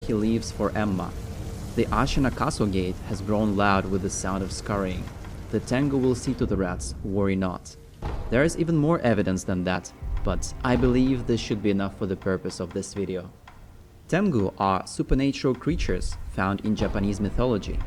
he leaves for Emma. The Ashina castle gate has grown loud with the sound of scurrying. The Tengu will see to the rats, worry not. There is even more evidence than that, but I believe this should be enough for the purpose of this video. Tengu are supernatural creatures found in Japanese mythology.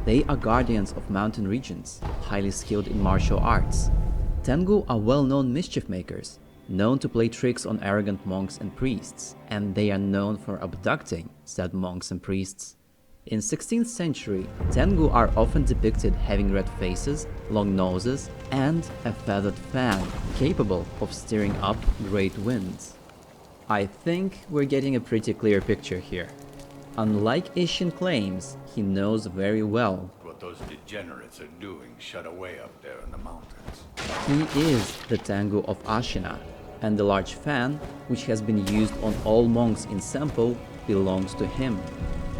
They are guardians of mountain regions, highly skilled in martial arts. Tengu are well-known mischief makers, known to play tricks on arrogant monks and priests, and they are known for abducting said monks and priests. In 16th century, Tengu are often depicted having red faces, long noses, and a feathered fan capable of stirring up great winds. I think we're getting a pretty clear picture here. Unlike Isshin claims, he knows very well what those degenerates are doing shut away up there in the mountains. He is the Tengu of Ashina, and the large fan, which has been used on all monks in Sempo, belongs to him.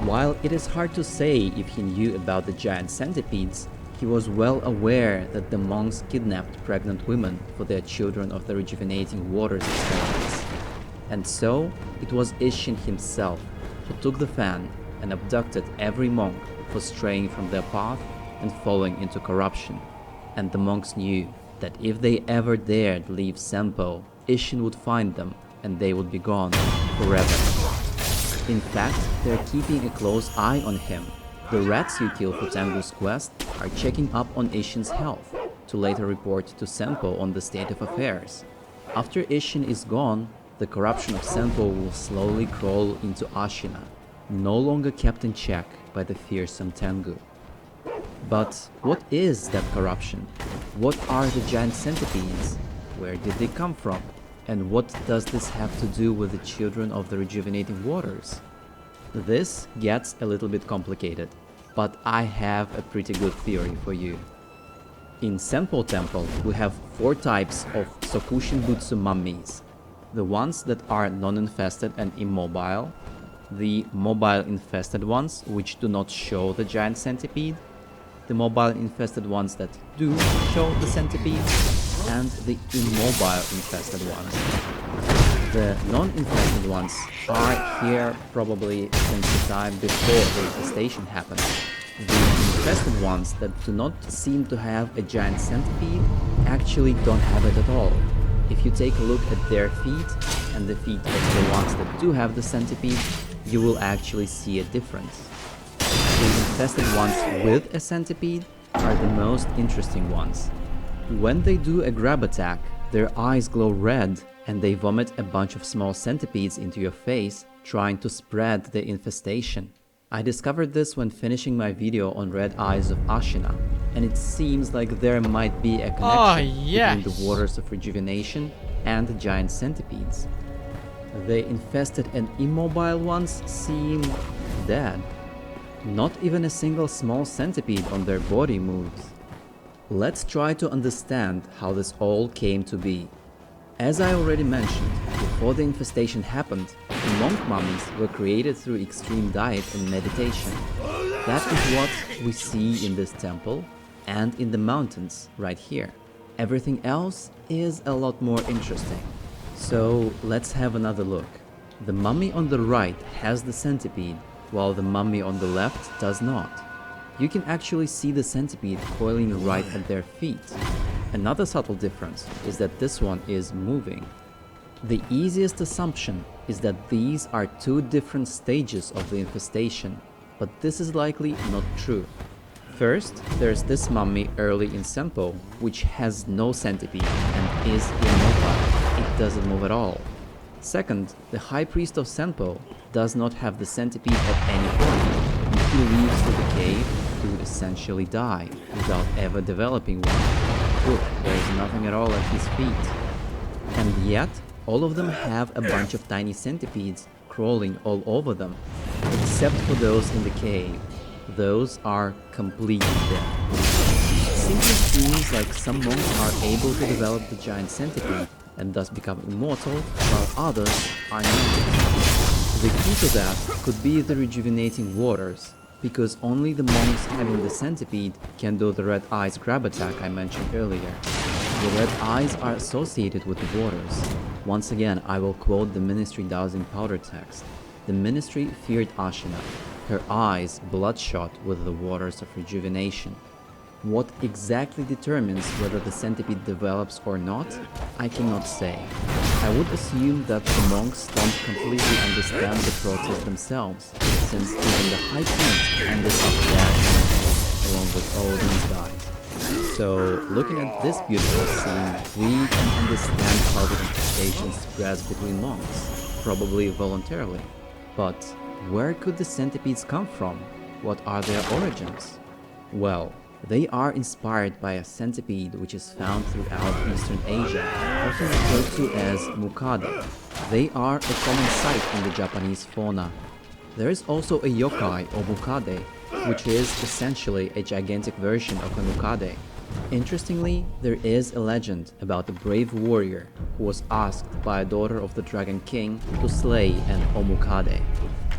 While it is hard to say if he knew about the giant centipedes, he was well aware that the monks kidnapped pregnant women for their Children of the Rejuvenating Waters experiments. And so, it was Isshin himself who took the fan and abducted every monk for straying from their path and falling into corruption. And the monks knew that if they ever dared leave Sempo, Isshin would find them and they would be gone forever. In fact, they're keeping a close eye on him. The rats you kill for Tengu's quest are checking up on Isshin's health to later report to Sempo on the state of affairs. After Isshin is gone, the corruption of Sempo will slowly crawl into Ashina, no longer kept in check by the fearsome Tengu. But what is that corruption? What are the giant centipedes? Where did they come from? And what does this have to do with the Children of the Rejuvenating Waters? This gets a little bit complicated, but I have a pretty good theory for you. In Sempo Temple, we have 4 types of Sokushinbutsu mummies. The ones that are non-infested and immobile, the mobile infested ones which do not show the giant centipede, the mobile infested ones that do show the centipede, and the immobile infested ones. The non-infested ones are here probably since the time before the infestation happened. The infested ones that do not seem to have a giant centipede actually don't have it at all. If you take a look at their feet and the feet of the ones that do have the centipede, you will actually see a difference. The infested ones with a centipede are the most interesting ones. When they do a grab attack, their eyes glow red and they vomit a bunch of small centipedes into your face, trying to spread the infestation. I discovered this when finishing my video on Red Eyes of Ashina, and it seems like there might be a connection between the Waters of Rejuvenation and the giant centipedes. The infested and immobile ones seem dead. Not even a single small centipede on their body moves. Let's try to understand how this all came to be. As I already mentioned, before the infestation happened, the monk mummies were created through extreme diet and meditation. That is what we see in this temple and in the mountains right here. Everything else is a lot more interesting. So let's have another look. The mummy on the right has the centipede, while the mummy on the left does not. You can actually see the centipede coiling right at their feet. Another subtle difference is that this one is moving. The easiest assumption is that these are 2 different stages of the infestation, but this is likely not true. First, there's this mummy early in Sempo, which has no centipede and is immobile. It doesn't move at all. Second, the High Priest of Sempo does not have the centipede at any point. If he leaves for the cave, he would essentially die without ever developing one. Look, there's nothing at all at his feet. And yet, all of them have a bunch of tiny centipedes crawling all over them, except for those in the cave. Those are completely dead. It simply seems like some monks are able to develop the giant centipede and thus become immortal, while others are not. The key to that could be the rejuvenating waters, because only the monks having the centipede can do the red eyes grab attack I mentioned earlier. The red eyes are associated with the waters. Once again, I will quote the Ministry Dowsing Powder text. The The ministry feared Ashina, her eyes bloodshot with the waters of rejuvenation. What exactly determines whether the centipede develops or not, I cannot say. I would assume that the monks don't completely understand the process themselves, since even the high priest ended up dead along with all these guys. So, looking at this beautiful scene, we can understand how the infestations spreads between monks, probably voluntarily. But where could the centipedes come from? What are their origins? Well, they are inspired by a centipede which is found throughout Eastern Asia, often referred to as mukade. They are a common sight in the Japanese fauna. There is also a yokai or mukade, which is essentially a gigantic version of a mukade. Interestingly, there is a legend about a brave warrior who was asked by a daughter of the Dragon King to slay an omukade.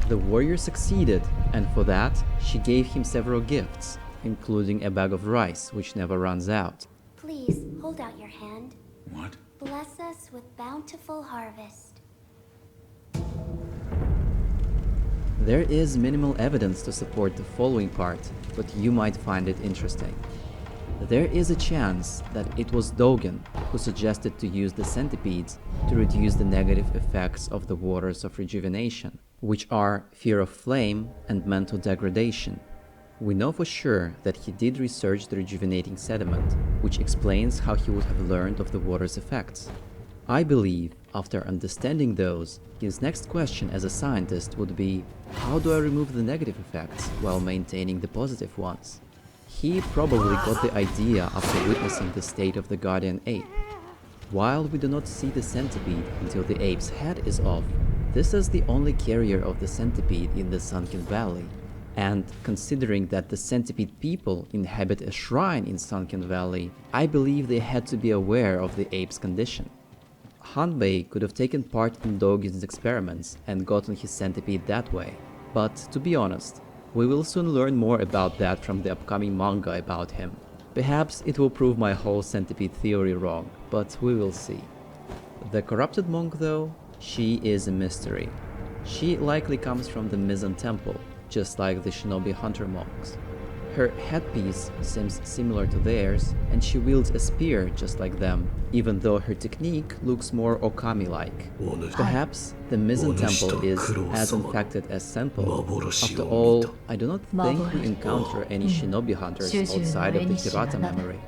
The warrior succeeded, and for that, she gave him several gifts, including a bag of rice which never runs out. Please, hold out your hand. What? Bless us with bountiful harvest. There is minimal evidence to support the following part, but you might find it interesting. There is a chance that it was Dogen who suggested to use the centipedes to reduce the negative effects of the waters of rejuvenation, which are fear of flame and mental degradation. We know for sure that he did research the rejuvenating sediment, which explains how he would have learned of the water's effects. I believe, after understanding those, his next question as a scientist would be, how do I remove the negative effects while maintaining the positive ones? He probably got the idea after witnessing the state of the guardian ape. While we do not see the centipede until the ape's head is off, this is the only carrier of the centipede in the Sunken Valley. And considering that the centipede people inhabit a shrine in Sunken Valley, I believe they had to be aware of the ape's condition. Hanbei could have taken part in Dogen's experiments and gotten his centipede that way, but to be honest, we will soon learn more about that from the upcoming manga about him. Perhaps it will prove my whole centipede theory wrong, but we will see. The corrupted monk though, she is a mystery. She likely comes from the Mizan Temple, just like the shinobi hunter monks. Her headpiece seems similar to theirs, and she wields a spear just like them, even though her technique looks more okami-like. Perhaps the Mizan Temple is as infected as Senpo. After all, I do not think we encounter any shinobi hunters outside of the Hirata memory.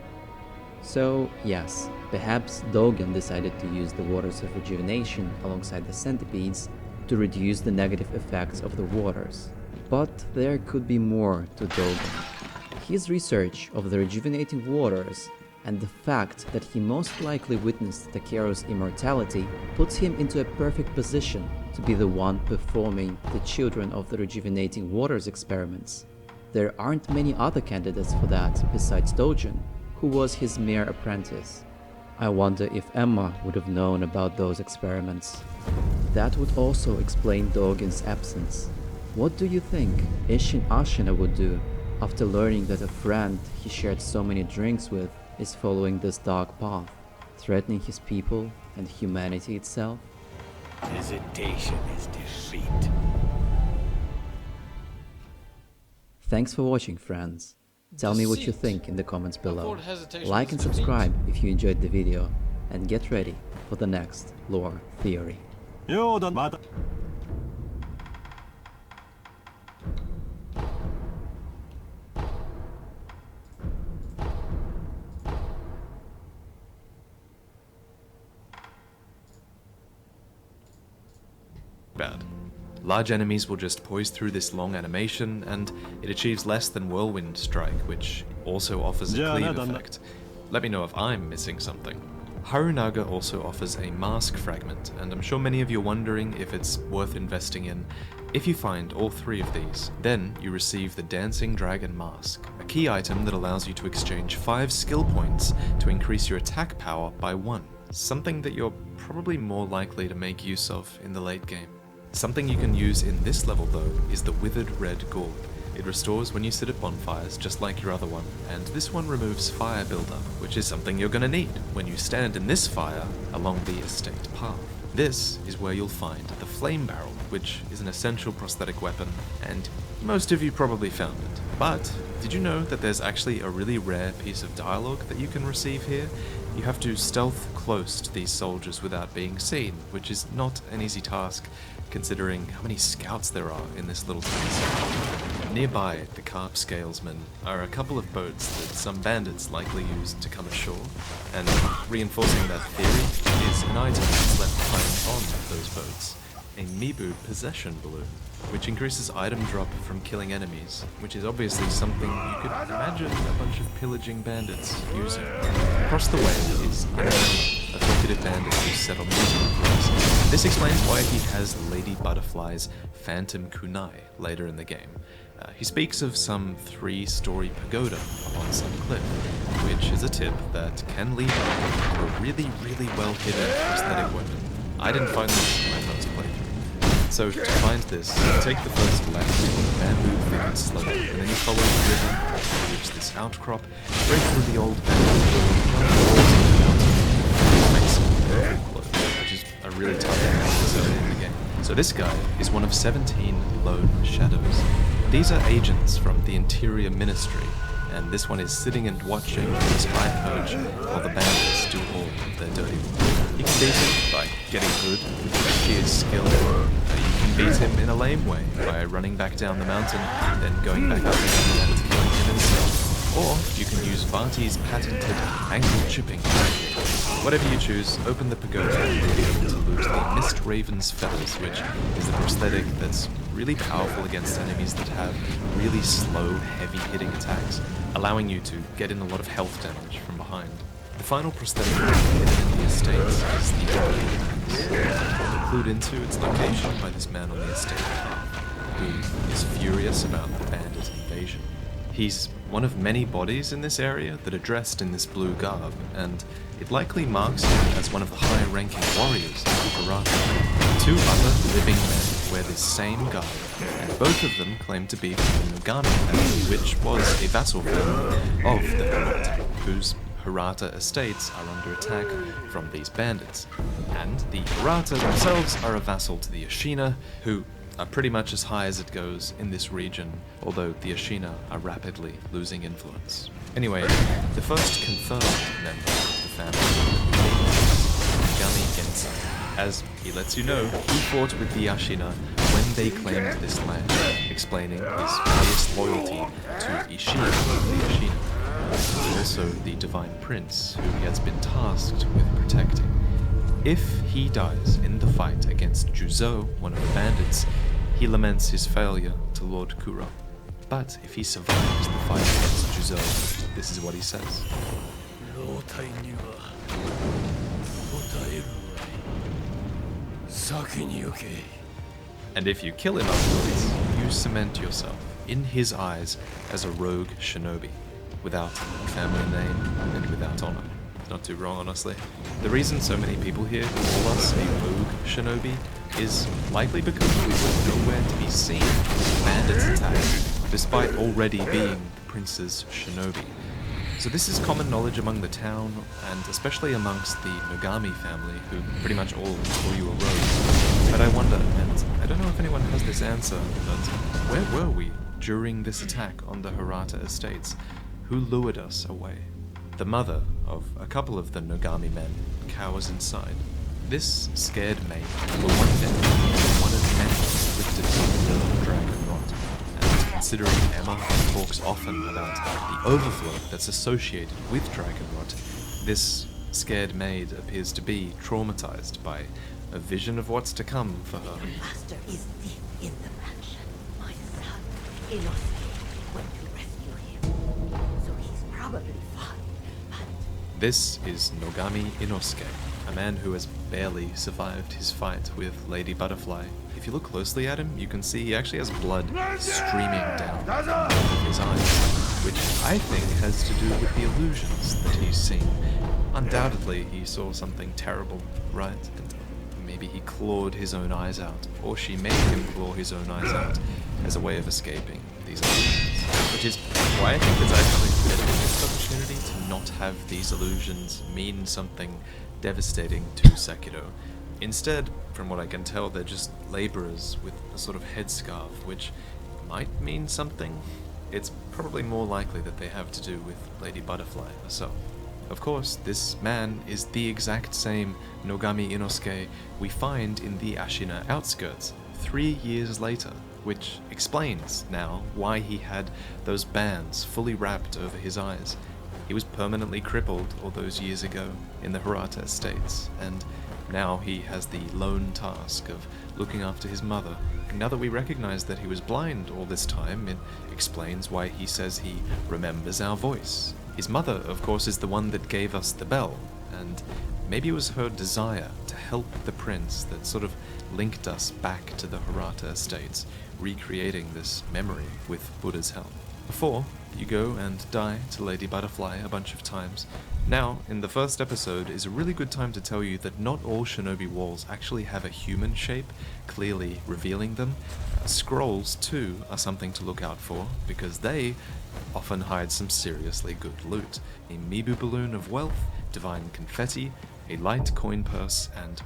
So yes, perhaps Dogen decided to use the waters of rejuvenation alongside the centipedes to reduce the negative effects of the waters. But there could be more to Dogen. His research of the rejuvenating waters and the fact that he most likely witnessed Takeru's immortality puts him into a perfect position to be the one performing the Children of the Rejuvenating Waters experiments. There aren't many other candidates for that besides Dogen, who was his mere apprentice. I wonder if Emma would have known about those experiments. That would also explain Dogen's absence. What do you think Ishin Ashina would do after learning that a friend he shared so many drinks with is following this dark path, threatening his people and humanity itself? Hesitation is defeat. Thanks for watching, friends. Tell me what you think in the comments below. Like and subscribe if you enjoyed the video, and get ready for the next lore theory. Bad. Large enemies will just poise through this long animation, and it achieves less than Whirlwind Strike, which also offers a cleave effect. Let me know if I'm missing something. Harunaga also offers a mask fragment, and I'm sure many of you are wondering if it's worth investing in. If you find all three of these, then you receive the Dancing Dragon Mask, a key item that allows you to exchange 5 skill points to increase your attack power by 1, something that you're probably more likely to make use of in the late game. Something you can use in this level though is the Withered Red Gourd. It restores when you sit at bonfires, just like your other one, and this one removes fire buildup, which is something you're gonna need when you stand in this fire along the estate path. This is where you'll find the flame barrel, which is an essential prosthetic weapon, and most of you probably found it. But did you know that there's actually a really rare piece of dialogue that you can receive here? You have to stealth close to these soldiers without being seen, which is not an easy task considering how many scouts there are in this little place. Nearby, the carp scalesmen are a couple of boats that some bandits likely used to come ashore, and reinforcing that theory is an item that's left behind on those boats, a Mibu possession balloon, which increases item drop from killing enemies, which is obviously something you could imagine a bunch of pillaging bandits using. Across the way is Inami, a talkative bandit who's set on Mibu. This explains why he has Lady Butterfly's phantom kunai later in the game. He speaks of some 3-story pagoda on some cliff, which is a tip that can lead to a really, really well-hidden prosthetic weapon. I didn't find this in my first playthrough. So to find this, take the first left on the bamboo thicket slope, and then you follow the river, reach this outcrop, break through the old bamboo, make some perfect which is a really tough episode in the game. So this guy is one of 17 lone shadows. These are agents from the Interior Ministry, and this one is sitting and watching this high perch while the bandits do all of their dirty work. You can beat him by getting good with sheer skill. You can beat him in a lame way by running back down the mountain, then going back up again and killing him himself. Or you can use Varti's patented ankle chipping. Whatever you choose, open the pagoda and you'll be able to loot the Mist Raven's feathers, which is the prosthetic that's really powerful against enemies that have really slow, heavy-hitting attacks, allowing you to get in a lot of health damage from behind. The final prosthetic hidden in the estates is the Axe, clued into its location by this man on the estate who is furious about the bandit invasion. He's one of many bodies in this area that are dressed in this blue garb, and it likely marks him as one of the high-ranking warriors of Hirata. 2 other living men wear this same garb, and both of them claim to be from the Nogami family, which was a vassal family of the Hirata, whose Hirata estates are under attack from these bandits. And the Hirata themselves are a vassal to the Ashina, who are pretty much as high as it goes in this region, although the Ashina are rapidly losing influence. Anyway, the first confirmed member of the family is Nogami Gensai. As he lets you know, he fought with the Ashina when they claimed this land, explaining his fierce loyalty to Ishida, the Ashina, and also the Divine Prince, who he has been tasked with protecting. If he dies in the fight against Juzo, one of the bandits, he laments his failure to Lord Kuro. But if he survives the fight against Juzo, this is what he says. And if you kill him afterwards, you cement yourself in his eyes as a rogue shinobi, without a family name and without honor. Not too wrong, honestly. The reason so many people here call us a rogue shinobi is likely because we were nowhere to be seen when bandits attacked, despite already being the prince's shinobi. So this is common knowledge among the town, and especially amongst the Nogami family, who pretty much all call you a rogue. But I wonder, and I don't know if anyone has this answer, but where were we during this attack on the Hirata estates? Who lured us away? The mother of a couple of the Nogami men cowers inside. This scared maid will one day be one of many afflicted by the dragon rot. And considering Emma talks often about the overflow that's associated with dragon rot, this scared maid appears to be traumatized by a vision of what's to come for her. The master is deep in the mansion. My son, Inosuke, went to rescue him. So he's probably fine. This is Nogami Inosuke, a man who has barely survived his fight with Lady Butterfly. If you look closely at him, you can see he actually has blood streaming down out of his eyes, which I think has to do with the illusions that he's seen. Undoubtedly, he saw something terrible, right? And maybe he clawed his own eyes out, or she made him claw his own eyes out as a way of escaping these illusions. Which is why I think it's actually a missed opportunity to not have these illusions mean something devastating to Sekiro Instead, from what I can tell, they're just laborers with a sort of headscarf, which might mean something. It's probably more likely that they have to do with Lady Butterfly herself. Of course, this man is the exact same Nogami Inosuke we find in the Ashina outskirts 3 years later, which explains now why he had those bands fully wrapped over his eyes. He was permanently crippled all those years ago in the Hirata estates, and now he has the lone task of looking after his mother. Now that we recognize that he was blind all this time, it explains why he says he remembers our voice. His mother, of course, is the one that gave us the bell, and maybe it was her desire to help the prince that sort of linked us back to the Hirata estates, recreating this memory with Buddha's help. Before you go and die to Lady Butterfly a bunch of times, now, in the first episode, is a really good time to tell you that not all shinobi walls actually have a human shape, clearly revealing them. Scrolls, too, are something to look out for, because they often hide some seriously good loot. A Mibu balloon of wealth, divine confetti, a light coin purse, and,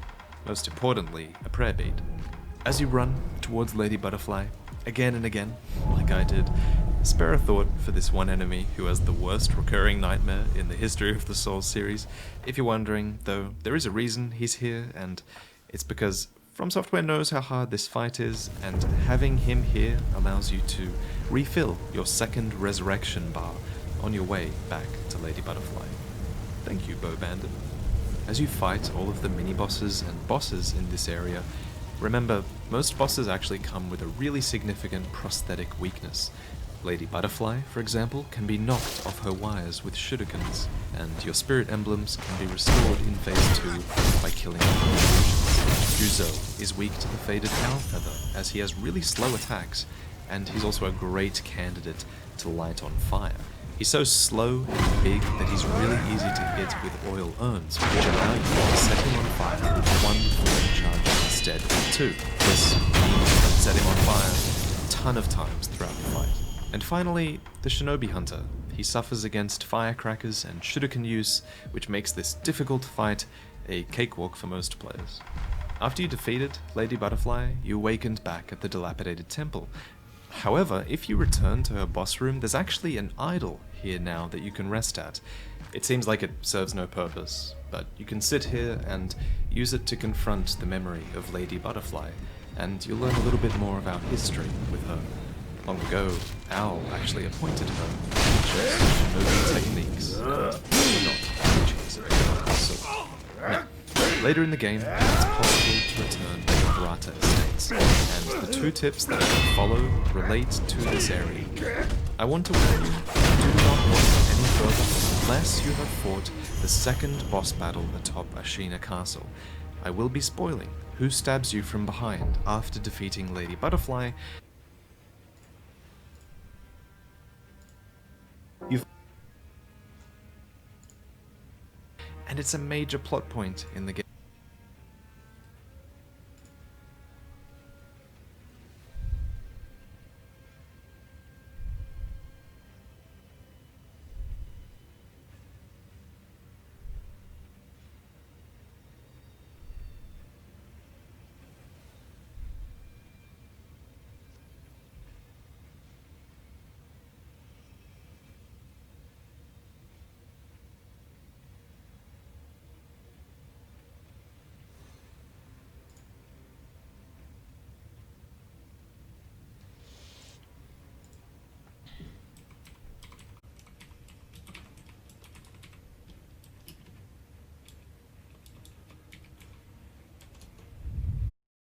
most importantly, a prayer bead. As you run towards Lady Butterfly, again and again, like I did, spare a thought for this one enemy who has the worst recurring nightmare in the history of the Souls series. If you're wondering, though, there is a reason he's here, and it's because From Software knows how hard this fight is, and having him here allows you to refill your second resurrection bar on your way back to Lady Butterfly. Thank you, Bow Bandit. As you fight all of the mini-bosses and bosses in this area, remember, most bosses actually come with a really significant prosthetic weakness. Lady Butterfly, for example, can be knocked off her wires with shurikens, and your spirit emblems can be restored in Phase 2 by killing illusions. Yuzo is weak to the faded owl feather, as he has really slow attacks, and he's also a great candidate to light on fire. He's so slow and big that he's really easy to hit with oil urns, which allow you to set him on fire with one flame charge instead of two. This means set him on fire a ton of times throughout the fight. And finally, the Shinobi Hunter. He suffers against firecrackers and shuriken use, which makes this difficult fight a cakewalk for most players. After you defeated Lady Butterfly, you awakened back at the dilapidated temple. However, if you return to her boss room, there's actually an idol here now that you can rest at. It seems like it serves no purpose, but you can sit here and use it to confront the memory of Lady Butterfly, and you'll learn a little bit more about history with her. Long ago, Owl actually appointed her teachers shinobi techniques, and were not teachings of the sort. Now, later in the game, it's possible to return to the Hirata estates, and the two tips that I will follow relate to this area. I want to warn you, do not walk any further unless you have fought the second boss battle atop Ashina Castle. I will be spoiling who stabs you from behind after defeating Lady Butterfly. And it's a major plot point in the game.